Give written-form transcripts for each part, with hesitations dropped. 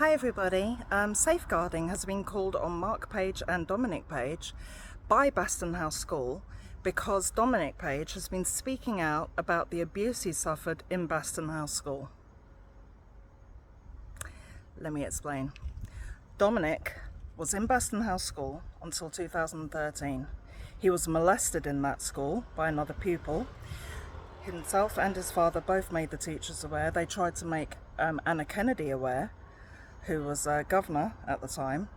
Hi everybody, safeguarding has been called on Mark Page and Dominic Page by Baston House School because Dominic Page has been speaking out about the abuse he suffered in Baston House School. Let me explain. Dominic was in Baston House School until 2013. He was molested in that school by another pupil. Himself and his father both made the teachers aware. They tried to make Anna Kennedy aware, who was governor at the time,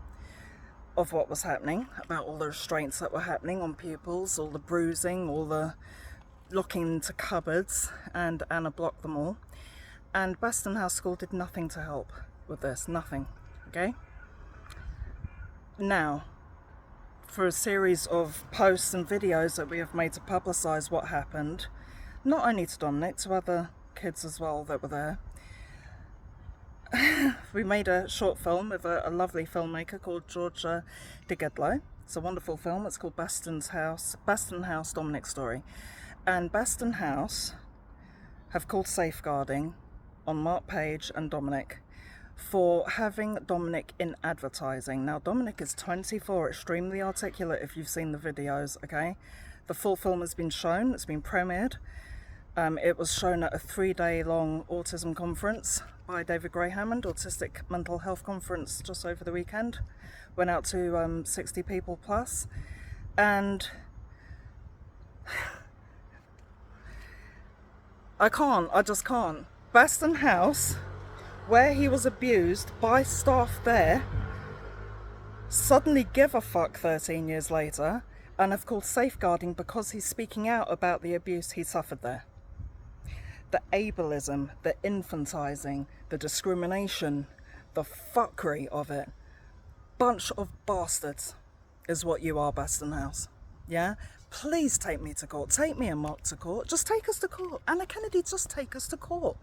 of what was happening, about all the restraints that were happening on pupils, all the bruising, all the looking into cupboards, and Anna blocked them all. And Baston House School did nothing to help with this, nothing, okay? Now, for a series of posts and videos that we have made to publicise what happened, not only to Dominic, to other kids as well that were there, we made a short film with a lovely filmmaker called Georgia De Gidlow. It's a wonderful film. It's called Baston House, Dominic's Story. And Baston House have called safeguarding on Mark Page and Dominic for having Dominic in advertising. Now, Dominic is 24, extremely articulate if you've seen the videos, okay? The full film has been shown, it's been premiered. It was shown at a 3-day-long autism conference by David Grey-Hammond, Autistic Mental Health Conference, just over the weekend. Went out to 60 people plus. And I just can't. Baston House, where he was abused by staff there, suddenly give a fuck 13 years later and have called safeguarding because he's speaking out about the abuse he suffered there. The ableism, the infantising, the discrimination, the fuckery of it. Bunch of bastards is what you are, Baston House. Yeah? Please take me to court. Take me and Mark to court. Just take us to court. Anna Kennedy, just take us to court.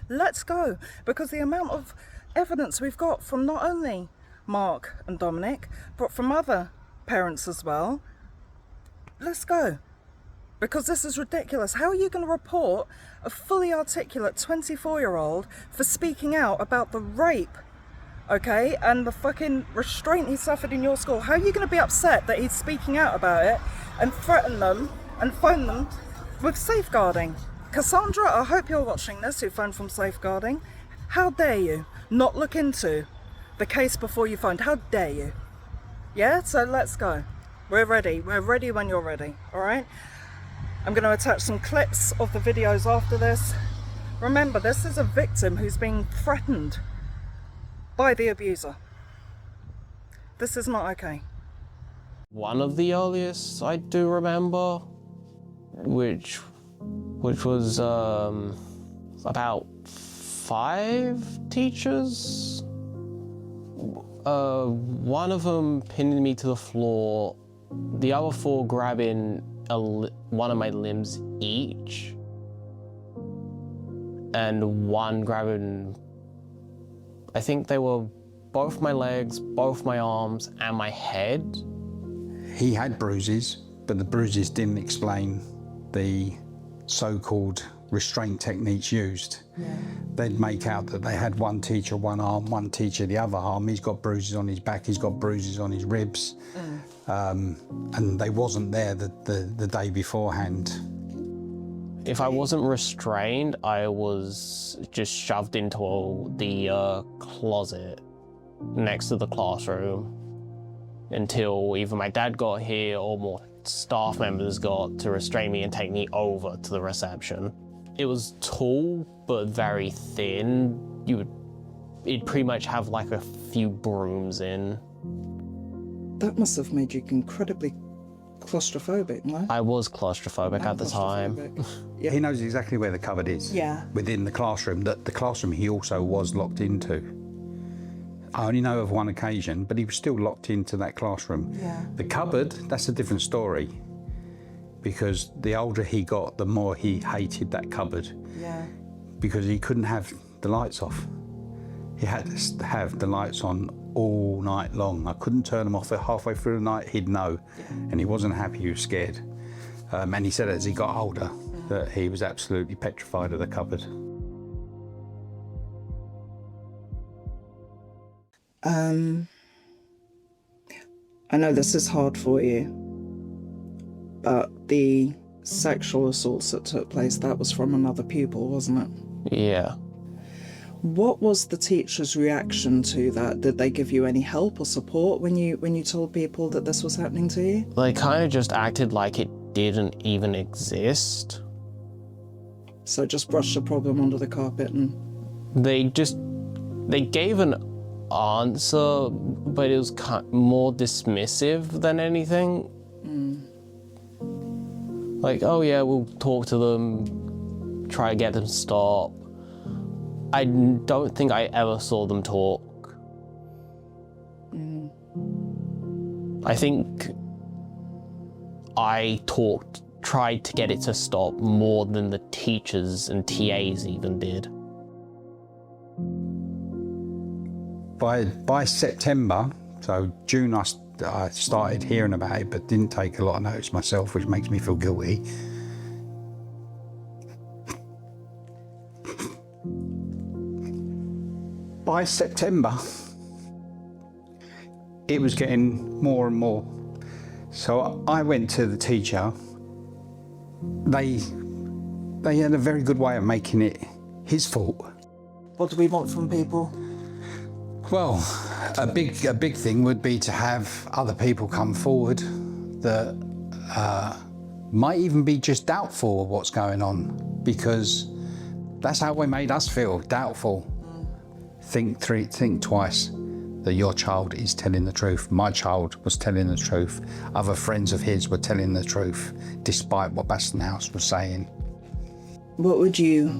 Let's go. Because the amount of evidence we've got from not only Mark and Dominic, but from other parents as well. Let's go. Because this is ridiculous. How are you going to report a fully articulate 24-year-old for speaking out about the rape, okay, and the fucking restraint he suffered in your school? How are you going to be upset that he's speaking out about it and threaten them and phone them with safeguarding? Cassandra, I hope you're watching this, who phoned from safeguarding. How dare you not look into the case before you phoned? How dare you? Yeah, so let's go. We're ready. We're ready when you're ready, all right? I'm going to attach some clips of the videos after this. Remember, this is a victim who's being threatened by the abuser. This is not okay. One of the earliest I do remember, which was about 5 teachers. One of them pinning me to the floor, the other 4 grabbing one of my limbs each, and one grabbing, I think they were both my legs, both my arms, and my head. He had bruises, but the bruises didn't explain the so-called restraint techniques used. Yeah. They'd make out that they had one teacher one arm, one teacher the other arm. He's got bruises on his back, he's got bruises on his ribs. And they wasn't there the day beforehand. If I wasn't restrained, I was just shoved into the closet next to the classroom until either my dad got here or more staff members got to restrain me and take me over to the reception. It was tall, but very thin. It'd pretty much have like a few brooms in. That must have made you incredibly claustrophobic, no? I was claustrophobic at the time. Yeah. He knows exactly where the cupboard is. Yeah. Within the classroom. The classroom he also was locked into. I only know of one occasion, but he was still locked into that classroom. Yeah. The cupboard, that's a different story. Because the older he got, the more he hated that cupboard. Yeah. Because he couldn't have the lights off. He had to have the lights on all night long. I couldn't turn them off halfway through the night, he'd know. Yeah. And he wasn't happy, he was scared. And he said as he got older that he was absolutely petrified of the cupboard. I know this is hard for you, but the sexual assaults that took place, that was from another pupil, wasn't it? Yeah. What was the teacher's reaction to that? Did they give you any help or support when you told people that this was happening to you? They kind of just acted like it didn't even exist. So just brushed the problem under the carpet and... They gave an answer, but it was more dismissive than anything. Like, oh yeah, we'll talk to them, try to get them to stop. I don't think I ever saw them talk. I think I tried to get it to stop more than the teachers and TAs even did. By September, so June, I started hearing about it, but didn't take a lot of notice myself, which makes me feel guilty. By September, it was getting more and more. So I went to the teacher. They had a very good way of making it his fault. What do we want from people? Well, a big thing would be to have other people come forward that might even be just doubtful of what's going on, because that's how they made us feel, doubtful. Think twice that your child is telling the truth. My child was telling the truth. Other friends of his were telling the truth, despite what Baston House was saying. What would you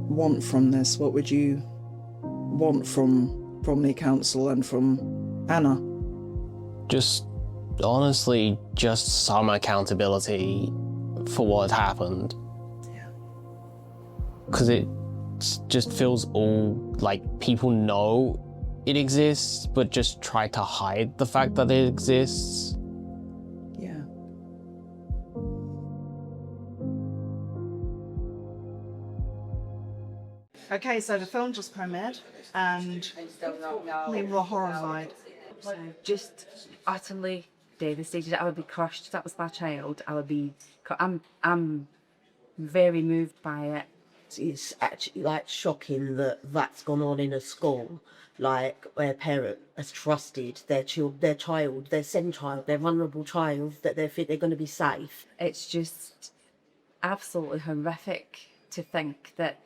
want from this? What would you want from Bromley Council and from Anna? Just, honestly, just some accountability for what happened. Yeah. Because it just feels all like people know it exists, but just try to hide the fact that it exists. Yeah. Okay, so the film just premiered and we were horrified. So just utterly devastated. I would be crushed. If that was my child, I would be. I'm very moved by it. It's actually like shocking that that's gone on in a school, like where a parent has trusted their child, their send child, their vulnerable child, that they think they're going to be safe. It's just absolutely horrific to think that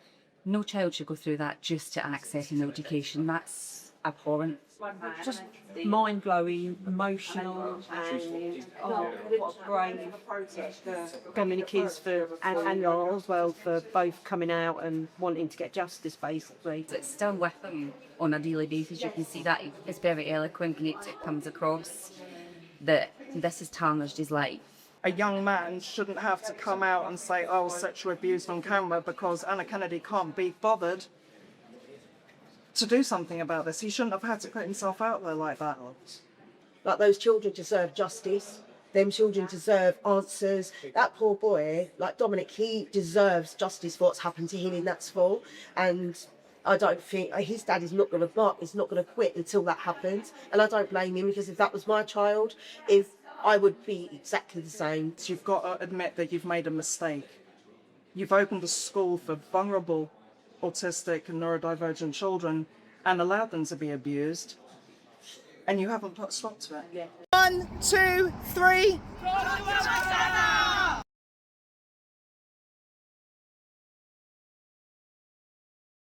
no child should go through that just to access an education. That's abhorrent. Just mind-blowing, emotional, and what a brave Dominic is and Laura as well, for both coming out and wanting to get justice, basically. It's still with them on a daily basis. You can see that it's very eloquent and it comes across that this has tarnished his life. A young man shouldn't have to come out and say, I was sexually abused on camera, because Anna Kennedy can't be bothered to do something about this. He shouldn't have had to put himself out there like that. Like, those children deserve justice. Them children deserve answers. That poor boy, like Dominic, he deserves justice for what's happened to him in that school. And I don't think his dad is not going to bark. He's not going to quit until that happens. And I don't blame him, because if that was my child, I would be exactly the same. You've got to admit that you've made a mistake. You've opened a school for vulnerable, autistic and neurodivergent children and allowed them to be abused, and you haven't put a stop to it. 1, 2, 3.